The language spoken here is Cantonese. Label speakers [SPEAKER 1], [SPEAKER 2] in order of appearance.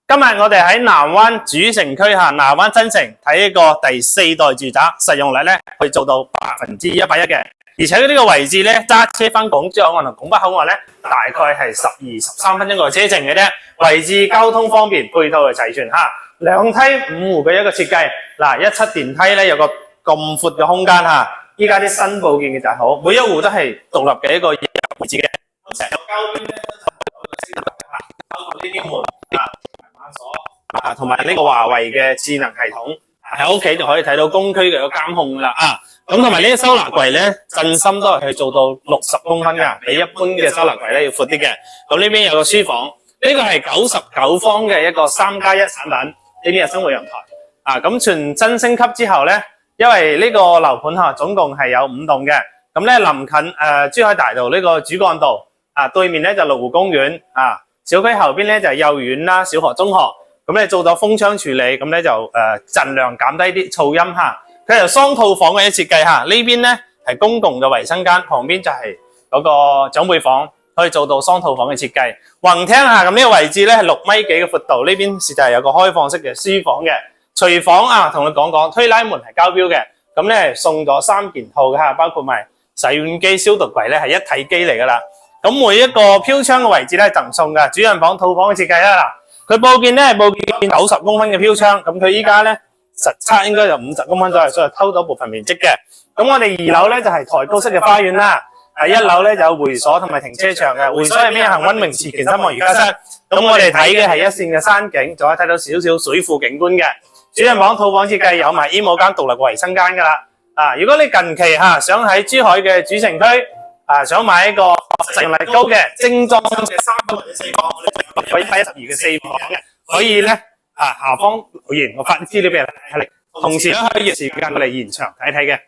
[SPEAKER 1] 今日我哋喺南灣主城區南灣新城睇呢個第4代住宅，實用率咧可以做到110%嘅，而且呢個位置咧揸車翻港珠口岸同拱北口岸咧，大概係12-13分鐘個車程嘅啫，位置交通方便，配套係齊全嚇。2梯5戶嘅一個設計，嗱17電梯咧有個咁闊嘅空間嚇，依家啲新佈建嘅就係好，每一戶都係獨立嘅一個位置嘅，成個交邊咧都就係包括呢啲門鎖同埋呢個華為嘅智能系統，喺屋企就可以睇到公區嘅監控啦咁同埋呢啲收納櫃咧，震心都係做到60公分㗎，比一般嘅收納櫃咧要闊啲嘅。咁呢邊有個書房，呢個係99方嘅一個3+1產品，呢邊係生活陽台咁全新升級之後咧，因為呢個樓盤總共係有5棟嘅，咁咧臨近珠海大道呢個主幹道對面咧就麓湖公園小區後邊咧就係幼兒園啦、小學、中學，咁咧做咗風窗處理，咁咧就盡量減低啲噪音佢係雙套房嘅一設計呢邊咧係公共嘅衛生間，旁邊就係嗰個長輩房，可以做到雙套房嘅設計。橫廳咁呢個位置咧係6米幾嘅闊度，呢邊實際係有個開放式嘅書房嘅。廚房同你講推拉門係交標嘅，咁咧送咗3件套嘅包括埋洗碗機、消毒櫃咧係一體機嚟噶啦。咁每一個飄窗嘅位置咧贈送嘅主人房套房嘅設計啦。佢報建咧係報建90公分嘅飄窗，咁佢依家咧實測應該就50公分左右，所以偷咗部分面積嘅。咁我哋2樓咧就係抬高式嘅花園啦，1樓咧就有會所同埋停車場嘅，會所入面有恒溫泳池、健身房、瑜伽室。咁我哋睇嘅係一線嘅山景，仲可以睇到少少水庫景觀嘅。主人房套房設計有埋衣帽間、獨立衛生間噶啦。如果你近期想喺珠海嘅主城區想買一個實用率高嘅精裝嘅3房或者4房，我哋可以112嘅4房嘅，可以咧下方留言，我發資料俾你，同時咧可以時間過嚟現場睇睇嘅。